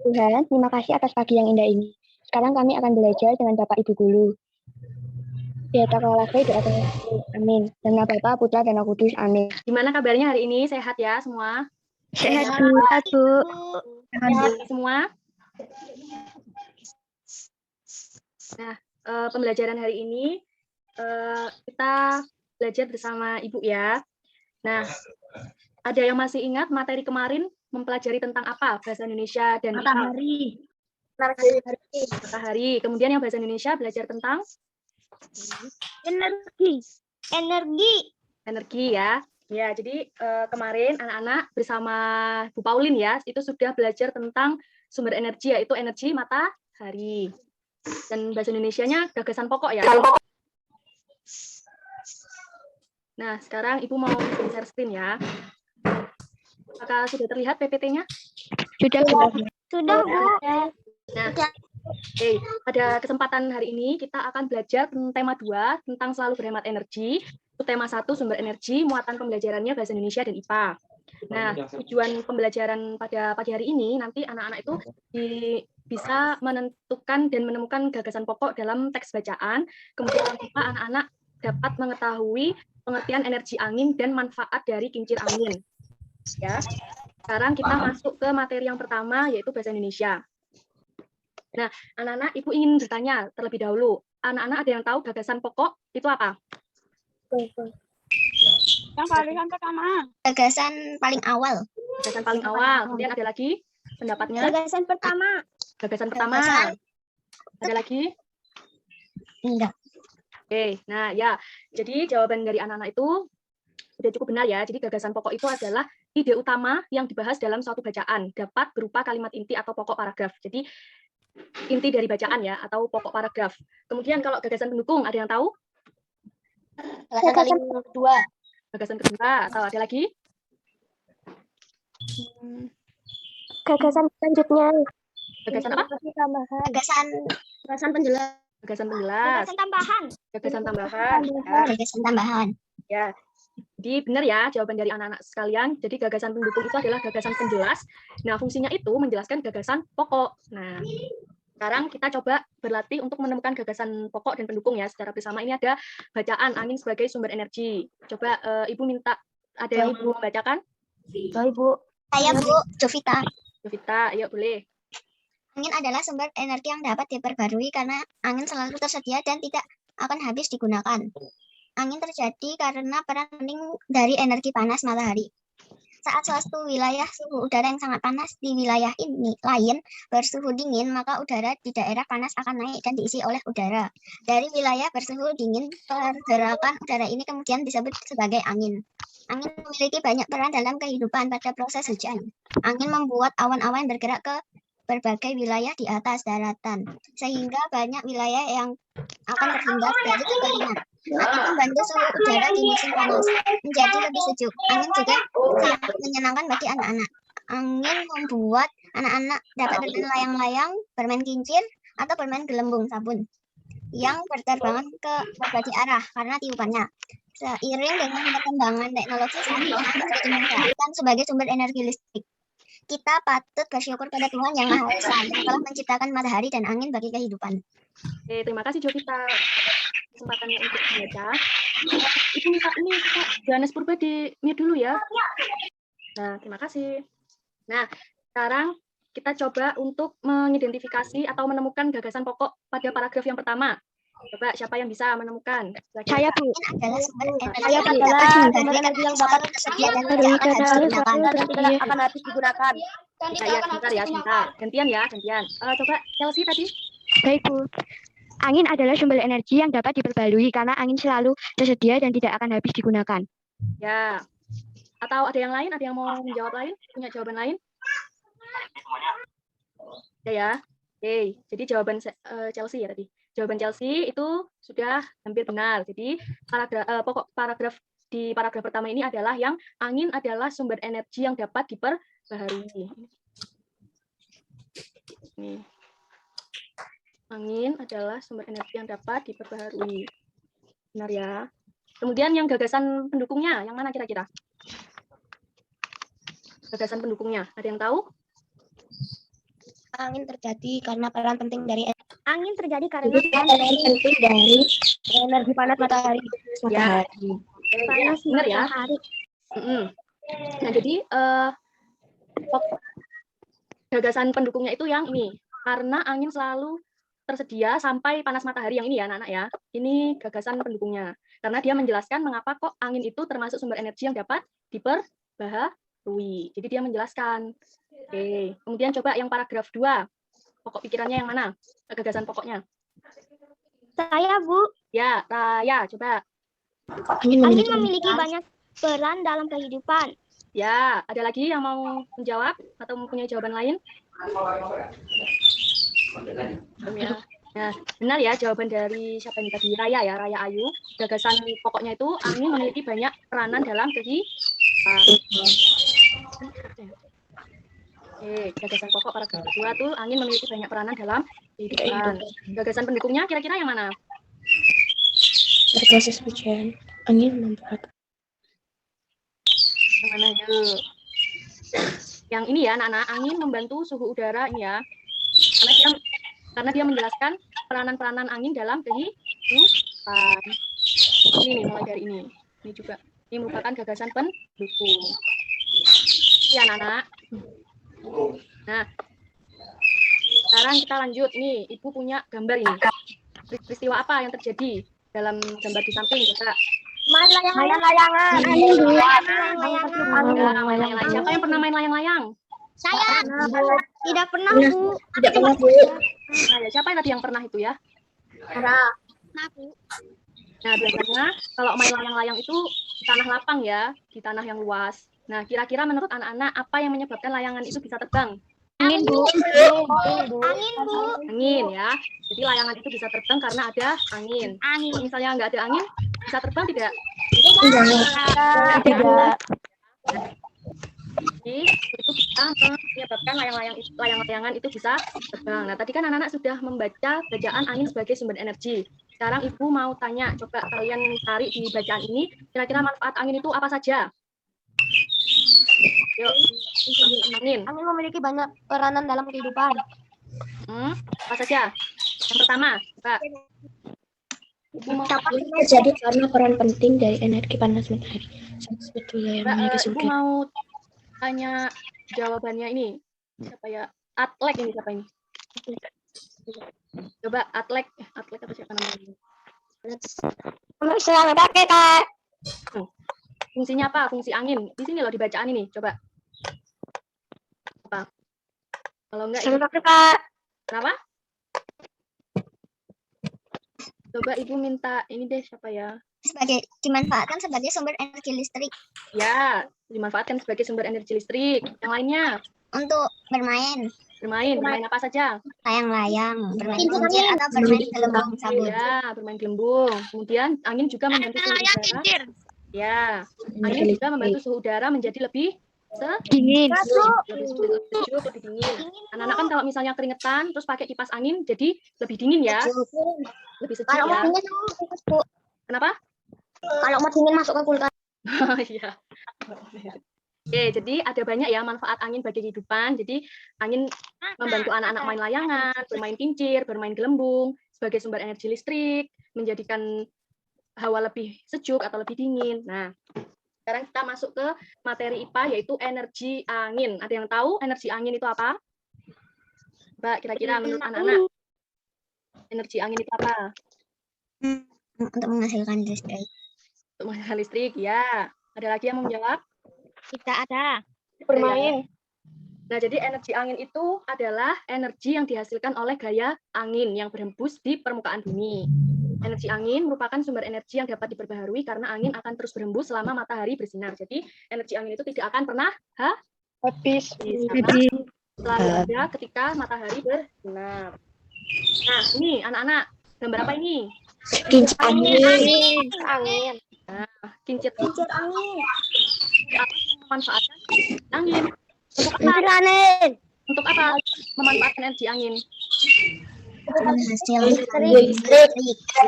Tuhan, terima kasih atas pagi yang indah ini. Sekarang kami akan belajar dengan Bapak Ibu Guru. Ya, takalake doakan amin. Dan nama Bapa, Putra, dan Roh Kudus, amin. Gimana kabarnya hari ini? Sehat ya semua? Sehat, Bu. Sehat semua? Nah, pembelajaran hari ini kita belajar bersama Ibu ya. Nah, ada yang masih ingat materi kemarin mempelajari tentang apa? Bahasa Indonesia dan matahari. Matahari. Kemudian yang bahasa Indonesia belajar tentang energi ya. Ya, jadi kemarin anak-anak bersama Bu Paulin ya, itu sudah belajar tentang sumber energi, yaitu energi matahari. Dan bahasa Indonesianya gagasan pokok ya. Nah, sekarang Ibu mau share screen ya. Apakah sudah terlihat PPT-nya? Sudah, Bu. Sudah, Bu. Nah, pada kesempatan hari ini kita akan belajar tema 2 tentang selalu berhemat energi. Itu tema 1 sumber energi, muatan pembelajarannya bahasa Indonesia dan IPA. Nah, tujuan pembelajaran pada pagi hari ini nanti anak-anak itu bisa menentukan dan menemukan gagasan pokok dalam teks bacaan. Kemudian anak-anak dapat mengetahui pengertian energi angin dan manfaat dari kincir angin. Ya. Sekarang kita masuk ke materi yang pertama yaitu bahasa Indonesia. Nah, anak-anak, Ibu ingin bertanya terlebih dahulu. Anak-anak ada yang tahu gagasan pokok itu apa? Yang paling pertama. Gagasan paling awal. Gagasan paling awal. Kemudian ada lagi pendapatnya? Gagasan pertama. Gagasan pertama. Ada lagi? Enggak. Oke, nah ya. Jadi jawaban dari anak-anak itu sudah cukup benar ya. Jadi gagasan pokok itu adalah ide utama yang dibahas dalam suatu bacaan. Dapat berupa kalimat inti atau pokok paragraf. Jadi inti dari bacaan ya, atau pokok paragraf. Kemudian kalau gagasan pendukung, ada yang tahu? Gagasan kedua. Gagasan kedua, atau ada lagi? Gagasan selanjutnya. Gagasan apa? Gagasan penjelas. Gagasan penjelas. Gagasan tambahan. Gagasan tambahan. Gagasan tambahan. Ya. Jadi benar ya jawaban dari anak-anak sekalian. Jadi gagasan pendukung itu adalah gagasan penjelas. Nah, fungsinya itu menjelaskan gagasan pokok. Nah, sekarang kita coba berlatih untuk menemukan gagasan pokok dan pendukung ya secara bersama. Ini ada bacaan angin sebagai sumber energi. Coba Ibu minta ada yang mau membacakan? Ibu. Saya Bu Jovita. Jovita, ayo boleh. Angin adalah sumber energi yang dapat diperbarui karena angin selalu tersedia dan tidak akan habis digunakan. Angin terjadi karena peran penting dari energi panas matahari. Saat suatu wilayah suhu udara yang sangat panas di wilayah ini lain bersuhu dingin, maka udara di daerah panas akan naik dan diisi oleh udara. Dari wilayah bersuhu dingin, pergerakan udara ini kemudian disebut sebagai angin. Angin memiliki banyak peran dalam kehidupan pada proses hujan. Angin membuat awan-awan bergerak ke berbagai wilayah di atas daratan, sehingga banyak wilayah yang akan terhindar dari kekeringan. Angin membantu suhu udara di musim panas menjadi lebih sejuk. Angin juga sangat menyenangkan bagi anak-anak. Angin membuat anak-anak dapat berlayang-layang, bermain kincir, atau bermain gelembung sabun yang berterbangan ke berbagai arah karena tiupannya. Seiring dengan perkembangan teknologi saat ini, angin juga dimanfaatkan sebagai sumber energi listrik. Kita patut bersyukur pada Tuhan Yang Maha Esa yang telah menciptakan matahari dan angin bagi kehidupan. Oke, terima kasih Jovita. Kesempatannya untuk membaca. Itu minta ini Kak Johannes Purba di mute dulu ya. Nah, terima kasih. Nah, sekarang kita coba untuk mengidentifikasi atau menemukan gagasan pokok pada paragraf yang pertama. Coba siapa yang bisa menemukan? Saya, Bu. Angin adalah sumber energi yang dapat tersedia dan tidak akan habis digunakan. Akan habis digunakan. Ya, sebentar ya, sebentar. Gantian ya, gantian. Coba Chelsea tadi. Baik, Bu. Angin adalah sumber energi yang dapat diperbarui karena angin selalu tersedia dan tidak akan habis digunakan. Ya. Atau ada yang lain? Ada yang mau menjawab lain? Punya jawaban lain? Ya. Oke, jadi jawaban Chelsea ya tadi. Jawaban Chelsea itu sudah hampir benar. Jadi pokok paragraf di paragraf pertama ini adalah yang angin adalah sumber energi yang dapat diperbaharui. Nih. Angin adalah sumber energi yang dapat diperbaharui. Benar ya. Kemudian yang gagasan pendukungnya, yang mana kira-kira? Gagasan pendukungnya, ada yang tahu? Angin terjadi karena peran penting dari Angin terjadi karena Peran penting dari energi panas matahari. Ya, panas benar ya. matahari. Mm-mm. Nah, jadi gagasan pendukungnya itu yang ini. Karena angin selalu tersedia sampai panas matahari yang ini ya, anak-anak ya. Ini gagasan pendukungnya. Karena dia menjelaskan mengapa kok angin itu termasuk sumber energi yang dapat diperbaharui. Jadi dia menjelaskan. Oke, kemudian coba yang paragraf 2. Pokok pikirannya yang mana? Gagasan pokoknya. Saya, Bu. Ya, Raya, coba. angin Angin memiliki banyak peran dalam kehidupan. Ya, ada lagi yang mau menjawab atau mempunyai jawaban lain? Ya. Nah, benar ya jawaban dari siapa ini tadi? Raya ya, Raya Ayu. Gagasan pokoknya itu angin memiliki banyak peranan dalam kehidupan. Gagasan pokok paragraf 2 tuh angin memiliki banyak peranan dalam kehidupan. Gagasan pendukungnya kira-kira yang mana? proses hujan. Angin membuat Yang mana yuk? Yang ini ya, anak-anak, angin membantu suhu udara ini ya. Karena dia menjelaskan peranan-peranan angin dalam kehidupan. Ini nih, mulai dari ini. Ini juga. Ini merupakan gagasan pendukung. Ya, anak-anak. Nah, sekarang kita lanjut. Nih, Ibu punya gambar ini. Peristiwa apa yang terjadi dalam gambar di samping, Kak? Main layangan. Layang-layang. Siapa yang pernah main layang-layang? Saya tidak pernah, Bu. tidak pernah Bu. Nah, siapa yang tadi yang pernah itu ya? Nah, Bu. Nah, biasanya kalau main layang-layang itu di tanah lapang ya, di tanah yang luas. Nah, kira-kira menurut anak-anak apa yang menyebabkan layangan itu bisa terbang? Angin, Bu. Angin, Bu. Angin ya. Jadi layangan itu bisa terbang karena ada angin. Kalau misalnya nggak ada angin, bisa terbang tidak? Tidak. Jadi itu bisa menyebabkan layang-layangan itu bisa terbang. Nah, tadi kan anak-anak sudah membaca bacaan angin sebagai sumber energi. Sekarang Ibu mau tanya, coba kalian cari di bacaan ini, kira-kira manfaat angin itu apa saja? Yuk, angin. Angin memiliki banyak peranan dalam kehidupan. Apa saja? Yang pertama, coba. Ibu mau terjadi karena peran penting dari energi panas matahari. Sebetulnya yang memiliki Ibu sumber. mau tanya jawabannya ini. Siapa ya? Atlek ini siapa ini? Coba Atlek apa siapa namanya? Saya pakai, Kak. Fungsinya apa? Fungsi angin. Di sini loh di bacaan ini. Coba. Apa? Kalau enggak Saya pakai, Kak. kenapa? Coba Ibu minta ini deh siapa ya? Dimanfaatkan sebagai sumber energi listrik Ya, dimanfaatkan sebagai sumber energi listrik. Yang lainnya untuk bermain bermain apa saja? layang-layang, bermain kincir atau bermain gelembung sabun. Ya, bermain gelembung. Kemudian angin juga membantu suhu udara. Ya, angin juga membantu suhu udara menjadi lebih Dingin. lebih sejuk, lebih dingin. Anak-anak kan kalau misalnya keringetan terus pakai kipas angin jadi lebih dingin ya, lebih sejuk Kalau mau ya. dingin kulkas, Bu. Kenapa? Kalau mau dingin masuk ke kulkas. Iya. Oke, jadi ada banyak ya manfaat angin bagi kehidupan. Jadi angin membantu anak-anak main layangan, bermain kincir, bermain gelembung sebagai sumber energi listrik, menjadikan hawa lebih sejuk atau lebih dingin. Nah, sekarang kita masuk ke materi IPA yaitu energi angin. Ada yang tahu energi angin itu apa? Mbak, kira-kira menurut anak-anak energi angin itu apa? Untuk menghasilkan listrik. Untuk menghasilkan listrik, ya. Ada lagi yang mau menjawab? Tidak ada. Bermain. Nah, jadi energi angin itu adalah energi yang dihasilkan oleh gaya angin yang berhembus di permukaan bumi. Energi angin merupakan sumber energi yang dapat diperbaharui karena angin akan terus berhembus selama matahari bersinar. Jadi, energi angin itu tidak akan pernah Habis. karena selalu ada ketika matahari bersinar. Nah, ini anak-anak, gambar apa ini? Kincir angin. Angin. Kincir angin. memanfaatkan angin. Untuk apa memanfaatkan energi angin? Menghasilkan Listrik.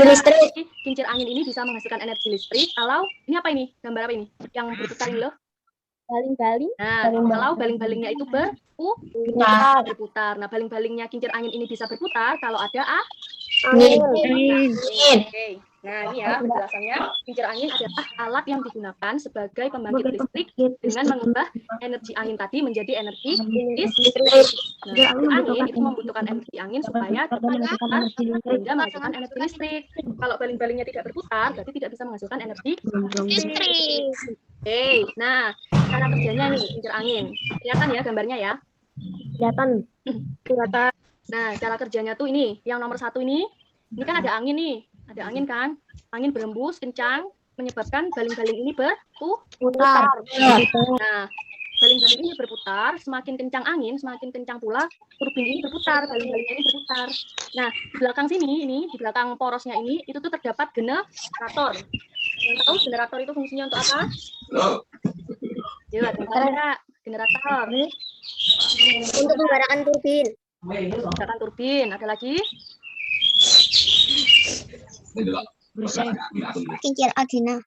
Jadi, kincir angin ini bisa menghasilkan energi listrik kalau ini apa ini? Gambar apa ini? Yang berputar ini loh. Baling-baling. Nah, kalau baling-balingnya itu berputar. Nah, baling-balingnya kincir angin ini bisa berputar kalau ada Angin. Oke. Nah, ini ya penjelasannya. Kincir angin adalah alat yang digunakan sebagai pembangkit listrik dengan mengubah energi angin tadi menjadi energi listrik. Nah, kincir angin itu membutuhkan energi angin supaya dapat berputar sehingga menghasilkan energi listrik. Kalau baling-balingnya tidak berputar, berarti tidak bisa menghasilkan energi listrik. Oke. Nah, cara kerjanya nih kincir angin. Kelihatan ya gambarnya ya? Kelihatan. Nah, cara kerjanya tuh ini, yang nomor 1 ini kan ada angin nih, ada angin kan, angin berembus kencang, menyebabkan baling-baling ini berputar. Nah, baling-baling ini berputar, semakin kencang angin, semakin kencang pula turbin ini berputar, baling-balingnya ini berputar. Nah, di belakang sini, di belakang porosnya ini, itu tuh terdapat generator. Yang tahu generator itu fungsinya untuk apa? Yuk, generator. Untuk penggerakkan turbin. Menggerakkan turbin. Ada lagi? Kincir Agena.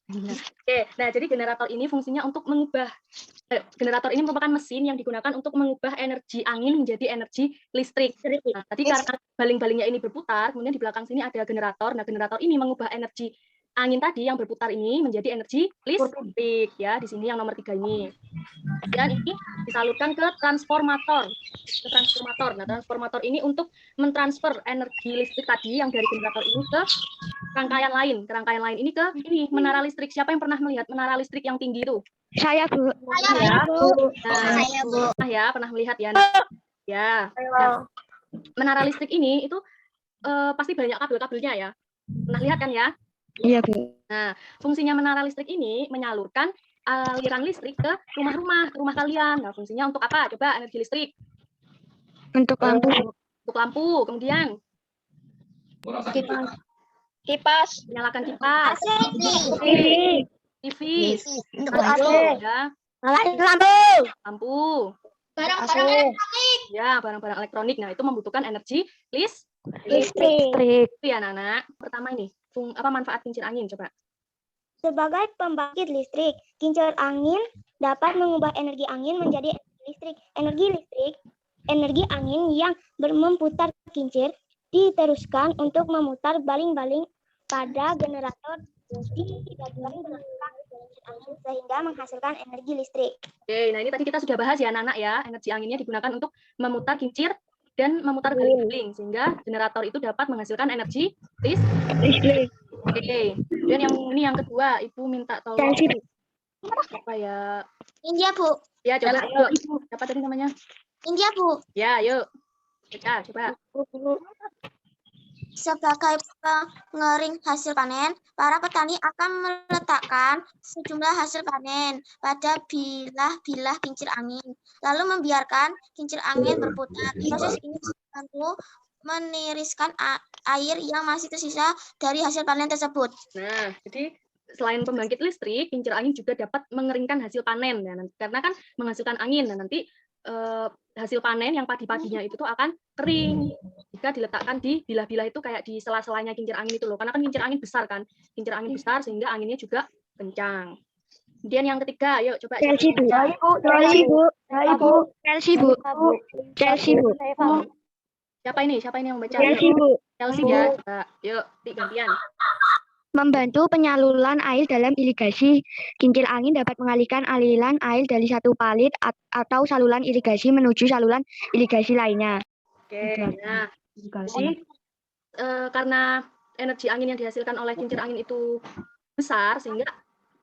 Oke, nah jadi generator ini fungsinya untuk mengubah generator ini merupakan mesin yang digunakan untuk mengubah energi angin menjadi energi listrik. Nah, tadi karena baling-balingnya ini berputar, kemudian di belakang sini ada generator. Nah, generator ini mengubah energi angin tadi yang berputar ini menjadi energi listrik ya. Di sini yang nomor 3 ini. Dan ini disalurkan ke transformator. Nah, transformator ini untuk mentransfer energi listrik tadi yang dari generator ini ke rangkaian lain. Ke rangkaian lain ini ke ini menara listrik. Siapa yang pernah melihat menara listrik yang tinggi itu? Saya, Bu. Saya, Bu. Nah, Saya, Bu. pernah melihat ya. Ya. Nah, menara listrik ini itu pasti banyak kabel-kabelnya ya. Pernah lihat kan ya? Iya, Bu. Nah, fungsinya menara listrik ini menyalurkan aliran listrik ke rumah-rumah, ke rumah kalian. Nah, fungsinya untuk apa? Coba energi listrik. Untuk lampu. Untuk lampu. Kemudian Kipas. menyalakan kipas. TV. Untuk Lampu, AC. ya. Lampu. Barang-barang elektronik. Ya, barang-barang elektronik. Nah, itu membutuhkan energi Listrik. Itu ya, Nana. Pertama ini, apa manfaat kincir angin? Coba. Sebagai pembangkit listrik, kincir angin dapat mengubah energi angin menjadi energi listrik. Energi angin yang memutar kincir diteruskan untuk memutar baling-baling pada generator di bagian belakang kincir angin sehingga menghasilkan energi listrik. Oke, nah ini tadi kita sudah bahas ya, Nana ya. Energi anginnya digunakan untuk memutar kincir dan memutar baling-baling sehingga generator itu dapat menghasilkan energi listrik. Oke, dan yang kedua, Ibu minta tolong apa ya? India, Bu. Ya, coba yuk. Siapa tadi namanya? India, Bu. Ya, yuk. Coba. Sebagai pengering hasil panen, para petani akan meletakkan sejumlah hasil panen pada bilah-bilah kincir angin, lalu membiarkan kincir angin berputar. Proses ini membantu meniriskan air yang masih tersisa dari hasil panen tersebut. Nah, jadi selain pembangkit listrik, kincir angin juga dapat mengeringkan hasil panen ya, karena kan menghasilkan angin. Dan nanti hasil panen yang padi-padinya itu tuh akan kering jika diletakkan di bilah-bilah itu kayak di sela-selanya kincir angin itu loh. Karena kan kincir angin besar kan, kincir angin besar sehingga anginnya juga kencang. Kemudian yang ketiga, yuk coba. Chelsea, Bu. Siapa ini yang membaca? Chelsea, Bu. Chelsea ya. Coba. Yuk, gantian. Membantu penyaluran air dalam irigasi, kincir angin dapat mengalihkan aliran air dari satu palit atau saluran irigasi menuju saluran irigasi lainnya. Oke, nah, jadi karena energi angin yang dihasilkan oleh kincir angin itu besar, sehingga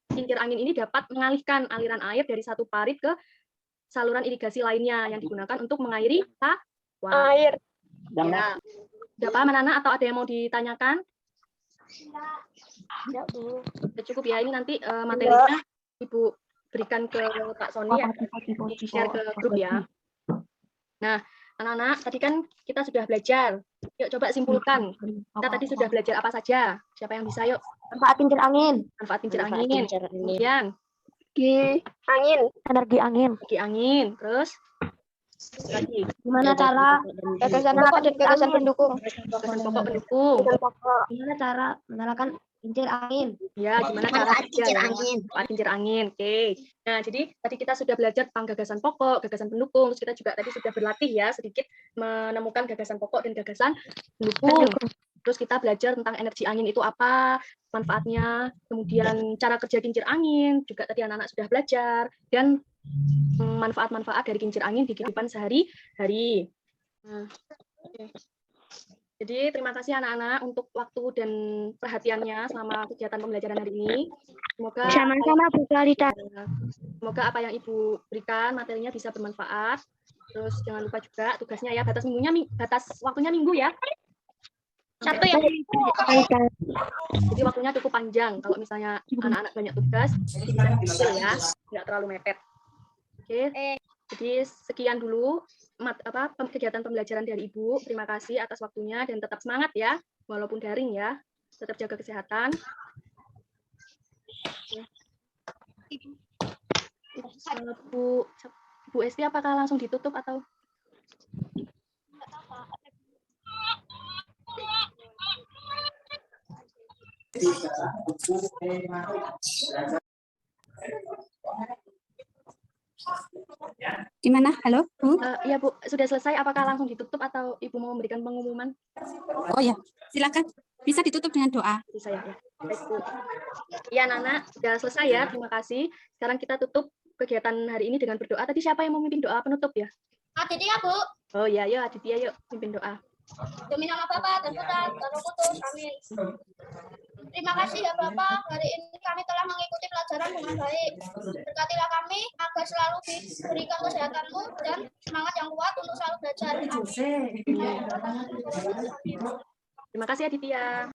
kincir angin ini dapat mengalihkan aliran air dari satu parit ke saluran irigasi lainnya yang digunakan untuk mengairi sawah. Air. Ya. Udah paham, Nana, atau ada yang mau ditanyakan? Ya, Bu. Udah cukup ya, ini nanti materinya Ibu berikan ke Pak Sony ya, di-share ke grup ya. Nah, anak-anak, tadi kan kita sudah belajar. Yuk coba simpulkan. Kita tadi sudah belajar apa saja? Siapa yang bisa, yuk? Manfaat kincir angin. Manfaat kincir angin. Kemudian Angin. Energi angin. energi angin. Terus lagi. Gimana cara Gagasan pokok dan gagasan pendukung. Gagasan pokok pendukung. Gimana cara menyalakan Kincir angin. Ya, gimana cara Manfaat kerja kincir ya? angin. Manfaat kincir angin. Oke. Nah, jadi tadi kita sudah belajar tentang gagasan pokok, gagasan pendukung. Terus kita juga tadi sudah berlatih ya sedikit menemukan gagasan pokok dan gagasan pendukung. Terus kita belajar tentang energi angin itu apa, manfaatnya, kemudian cara kerja kincir angin, juga tadi anak-anak sudah belajar, dan manfaat-manfaat dari kincir angin di kehidupan sehari-hari. Nah, oke. Jadi terima kasih anak-anak untuk waktu dan perhatiannya selama kegiatan pembelajaran hari ini. Semoga Sama-sama Bu Clarita. semoga apa yang Ibu berikan materinya bisa bermanfaat. Terus jangan lupa juga tugasnya ya, batas waktunya minggu ya. Satu ya. Jadi waktunya cukup panjang. Kalau misalnya anak-anak banyak tugas, bisa kecil ya, nggak terlalu mepet. Oke. Jadi sekian dulu kegiatan pembelajaran dari Ibu. Terima kasih atas waktunya dan tetap semangat ya, walaupun daring ya. Tetap jaga kesehatan. Bu Esti, apakah langsung ditutup atau? Gimana? Halo, Bu? Iya Bu, sudah selesai. Apakah langsung ditutup atau Ibu mau memberikan pengumuman? Oh ya, silakan. Bisa ditutup dengan doa. Bisa ya. Baik Bu. Iya Nana, sudah selesai ya. Terima kasih. Sekarang kita tutup kegiatan hari ini dengan berdoa. Tadi siapa yang mau memimpin doa penutup ya? Aditya, Bu. Oh iya, yuk Aditya yuk pimpin doa. Demi nama Bapa dan Putra dan Roh Kudus. Amin. Terima kasih ya Bapak, hari ini kami telah mengikuti pelajaran dengan baik. Berkatilah kami agar selalu diberikan kesehatan-Mu dan semangat yang kuat untuk selalu belajar. Amin. Terima kasih Aditya.